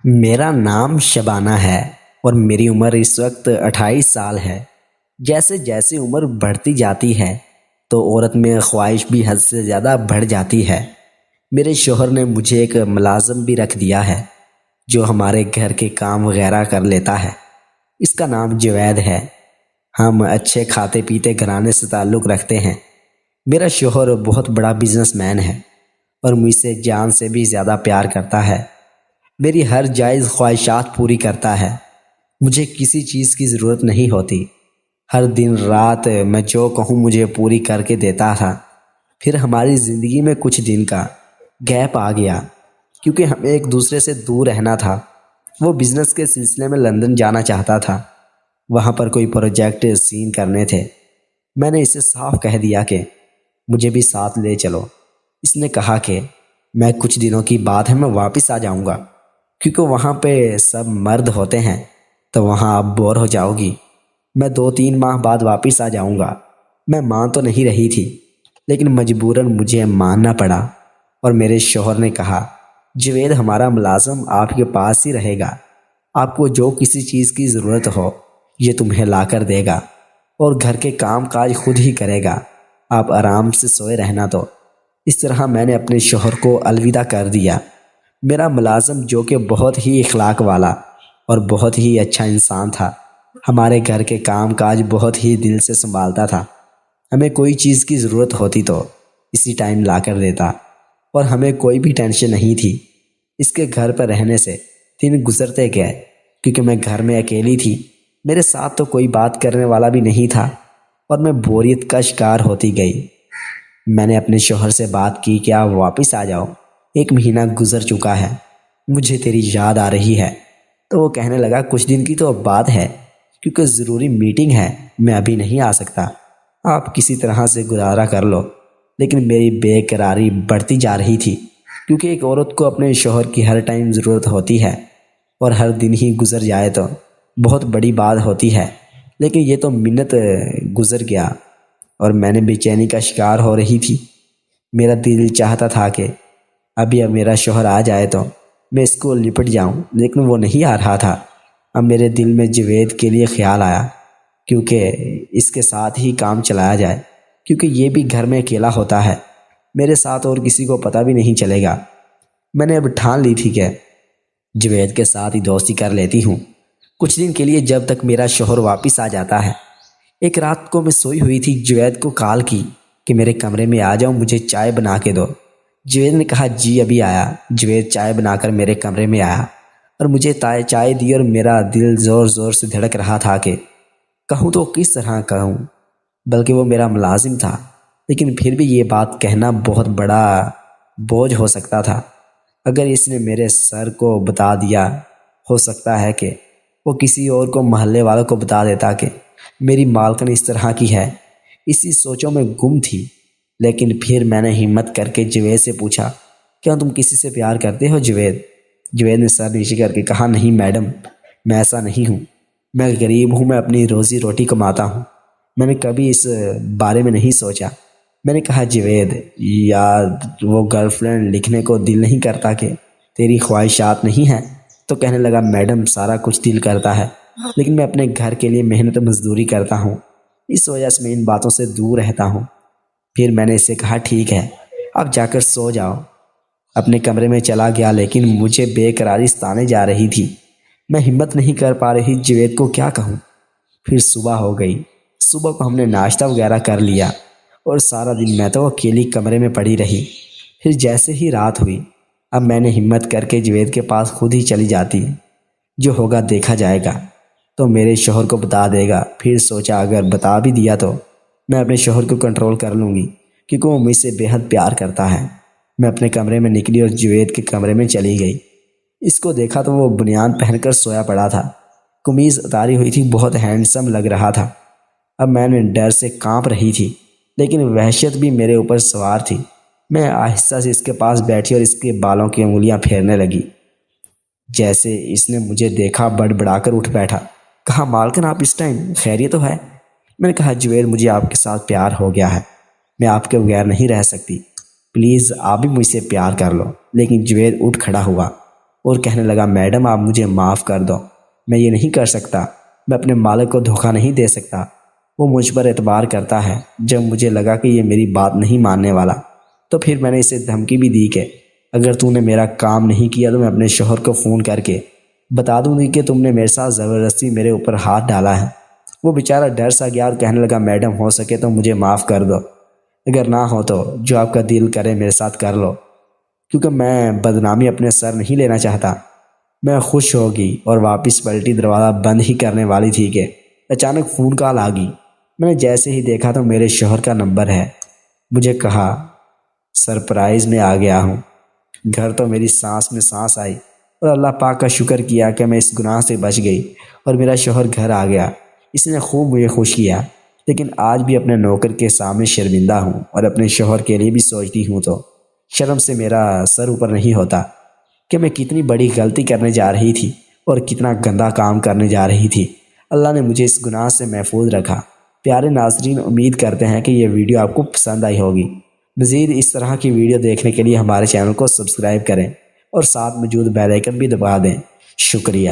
میرا نام شبانہ ہے اور میری عمر اس وقت 28 سال ہے۔ جیسے جیسے عمر بڑھتی جاتی ہے تو عورت میں خواہش بھی حد سے زیادہ بڑھ جاتی ہے۔ میرے شوہر نے مجھے ایک ملازم بھی رکھ دیا ہے جو ہمارے گھر کے کام وغیرہ کر لیتا ہے۔ اس کا نام جوید ہے۔ ہم اچھے کھاتے پیتے گھرانے سے تعلق رکھتے ہیں۔ میرا شوہر بہت بڑا بزنس مین ہے اور مجھ سے جان سے بھی زیادہ پیار کرتا ہے۔ میری ہر جائز خواہشات پوری کرتا ہے۔ مجھے کسی چیز کی ضرورت نہیں ہوتی۔ ہر دن رات میں جو کہوں مجھے پوری کر کے دیتا تھا۔ پھر ہماری زندگی میں کچھ دن کا گیپ آ گیا کیونکہ ہمیں ایک دوسرے سے دور رہنا تھا۔ وہ بزنس کے سلسلے میں لندن جانا چاہتا تھا۔ وہاں پر کوئی پروجیکٹ سین کرنے تھے۔ میں نے اسے صاف کہہ دیا کہ مجھے بھی ساتھ لے چلو۔ اس نے کہا کہ میں کچھ دنوں کی بات ہے، میں واپس آ جاؤں گا کیونکہ وہاں پہ سب مرد ہوتے ہیں تو وہاں آپ بور ہو جاؤ گی۔ میں 2-3 ماہ بعد واپس آ جاؤں گا۔ میں مان تو نہیں رہی تھی لیکن مجبوراً مجھے ماننا پڑا اور میرے شوہر نے کہا جوید ہمارا ملازم آپ کے پاس ہی رہے گا۔ آپ کو جو کسی چیز کی ضرورت ہو یہ تمہیں لا کر دے گا اور گھر کے کام کاج خود ہی کرے گا۔ آپ آرام سے سوئے رہنا۔ تو اس طرح میں نے اپنے شوہر کو الوداع کر دیا۔ میرا ملازم جو کہ بہت ہی اخلاق والا اور بہت ہی اچھا انسان تھا، ہمارے گھر کے کام کاج بہت ہی دل سے سنبھالتا تھا۔ ہمیں کوئی چیز کی ضرورت ہوتی تو اسی ٹائم لا کر دیتا اور ہمیں کوئی بھی ٹینشن نہیں تھی۔ اس کے گھر پر رہنے سے دن گزرتے گئے کیونکہ میں گھر میں اکیلی تھی۔ میرے ساتھ تو کوئی بات کرنے والا بھی نہیں تھا اور میں بوریت کا شکار ہوتی گئی۔ میں نے اپنے شوہر سے بات کی کہ آپ واپس آ جاؤ، 1 مہینہ گزر چکا ہے، مجھے تیری یاد آ رہی ہے۔ تو وہ کہنے لگا کچھ دن کی تو بات ہے کیونکہ ضروری میٹنگ ہے، میں ابھی نہیں آ سکتا، آپ کسی طرح سے گزارا کر لو۔ لیکن میری بے قراری بڑھتی جا رہی تھی کیونکہ ایک عورت کو اپنے شوہر کی ہر ٹائم ضرورت ہوتی ہے اور ہر دن ہی گزر جائے تو بہت بڑی بات ہوتی ہے۔ لیکن یہ تو منت گزر گیا اور میں نے بے چینی کا شکار ہو رہی تھی۔ میرا دل چاہتا تھا کہ اب میرا شوہر آ جائے تو میں اس کو لپٹ جاؤں، لیکن وہ نہیں آ رہا تھا۔ اب میرے دل میں جوید کے لیے خیال آیا کیونکہ اس کے ساتھ ہی کام چلایا جائے کیونکہ یہ بھی گھر میں اکیلا ہوتا ہے، میرے ساتھ اور کسی کو پتہ بھی نہیں چلے گا۔ میں نے اب ٹھان لی تھی کہ جوید کے ساتھ ہی دوستی کر لیتی ہوں کچھ دن کے لیے جب تک میرا شوہر واپس آ جاتا ہے۔ ایک رات کو میں سوئی ہوئی تھی، جوید کو کال کی کہ میرے کمرے میں آ جاؤ، مجھے چائے بنا کے دو۔ جوید نے کہا جی ابھی آیا۔ جوید چائے بنا کر میرے کمرے میں آیا اور مجھے چائے دی اور میرا دل زور زور سے دھڑک رہا تھا کہ کہوں تو کس طرح کہوں، بلکہ وہ میرا ملازم تھا لیکن پھر بھی یہ بات کہنا بہت بڑا بوجھ ہو سکتا تھا۔ اگر اس نے میرے سر کو بتا دیا، ہو سکتا ہے کہ وہ کسی اور کو، محلے والوں کو بتا دیتا کہ میری مالکن اس طرح کی ہے۔ اسی سوچوں میں گم تھی، لیکن پھر میں نے ہمت کر کے جوید سے پوچھا کیا تم کسی سے پیار کرتے ہو جوید؟ جوید نے سر نیچے کر کے کہا نہیں میڈم، میں ایسا نہیں ہوں، میں غریب ہوں، میں اپنی روزی روٹی کماتا ہوں، میں نے کبھی اس بارے میں نہیں سوچا۔ میں نے کہا جوید یار وہ گرل فرینڈ لکھنے کو دل نہیں کرتا کہ تیری خواہشات نہیں ہیں؟ تو کہنے لگا میڈم سارا کچھ دل کرتا ہے لیکن میں اپنے گھر کے لیے محنت مزدوری کرتا ہوں، اس وجہ سے میں ان باتوں سے دور رہتا ہوں۔ پھر میں نے اس سے کہا ٹھیک ہے اب جا کر سو جاؤ۔ اپنے کمرے میں چلا گیا لیکن مجھے بے قراری ستانے جا رہی تھی۔ میں ہمت نہیں کر پا رہی جوید کو کیا کہوں۔ پھر صبح ہو گئی۔ صبح کو ہم نے ناشتہ وغیرہ کر لیا اور سارا دن میں تو اکیلی کمرے میں پڑی رہی۔ پھر جیسے ہی رات ہوئی اب میں نے ہمت کر کے جوید کے پاس خود ہی چلی جاتی، جو ہوگا دیکھا جائے گا، تو میرے شوہر کو بتا دے گا۔ پھر سوچا اگر بتا بھی دیا تو میں اپنے شوہر کو کنٹرول کر لوں گی کیونکہ وہ مجھ سے بے حد پیار کرتا ہے۔ میں اپنے کمرے میں نکلی اور جوید کے کمرے میں چلی گئی۔ اس کو دیکھا تو وہ بنیان پہن کر سویا پڑا تھا، قمیض اتاری ہوئی تھی، بہت ہینڈسم لگ رہا تھا۔ اب میں نے ڈر سے کانپ رہی تھی لیکن وحشت بھی میرے اوپر سوار تھی۔ میں آہستہ سے اس کے پاس بیٹھی اور اس کے بالوں کی انگلیاں پھیرنے لگی۔ جیسے اس نے مجھے دیکھا بڑبڑا کر اٹھ بیٹھا، کہا مالکن آپ اس ٹائم خیریت تو ہے؟ میں نے کہا جوید مجھے آپ کے ساتھ پیار ہو گیا ہے، میں آپ کے بغیر نہیں رہ سکتی، پلیز آپ بھی مجھ سے پیار کر لو۔ لیکن جوید اٹھ کھڑا ہوا اور کہنے لگا میڈم آپ مجھے معاف کر دو، میں یہ نہیں کر سکتا، میں اپنے مالک کو دھوکہ نہیں دے سکتا، وہ مجھ پر اعتبار کرتا ہے۔ جب مجھے لگا کہ یہ میری بات نہیں ماننے والا تو پھر میں نے اسے دھمکی بھی دی کہ اگر تو نے میرا کام نہیں کیا تو میں اپنے شوہر کو فون کر کے بتا دوں گی کہ تم نے میرے ساتھ زبردستی میرے اوپر ہاتھ ڈالا ہے۔ وہ بیچارہ ڈر سا گیا اور کہنے لگا میڈم ہو سکے تو مجھے معاف کر دو، اگر نہ ہو تو جو آپ کا دل کرے میرے ساتھ کر لو، کیونکہ میں بدنامی اپنے سر نہیں لینا چاہتا۔ میں خوش ہوگی اور واپس پلٹی، دروازہ بند ہی کرنے والی تھی کہ اچانک فون کال آ گئی۔ میں نے جیسے ہی دیکھا تو میرے شوہر کا نمبر ہے۔ مجھے کہا سرپرائز میں آ گیا ہوں۔ گھر تو میری سانس میں سانس آئی اور اللہ پاک کا شکر کیا کہ میں اس گناہ سے بچ گئی اور میرا شوہر گھر آ گیا۔ اس نے خوب مجھے خوش کیا، لیکن آج بھی اپنے نوکر کے سامنے شرمندہ ہوں اور اپنے شوہر کے لیے بھی سوچتی ہوں تو شرم سے میرا سر اوپر نہیں ہوتا کہ میں کتنی بڑی غلطی کرنے جا رہی تھی اور کتنا گندا کام کرنے جا رہی تھی۔ اللہ نے مجھے اس گناہ سے محفوظ رکھا۔ پیارے ناظرین، امید کرتے ہیں کہ یہ ویڈیو آپ کو پسند آئی ہوگی۔ مزید اس طرح کی ویڈیو دیکھنے کے لیے ہمارے چینل کو سبسکرائب کریں اور ساتھ موجود بیل آئیکن بھی دبا دیں۔ شکریہ۔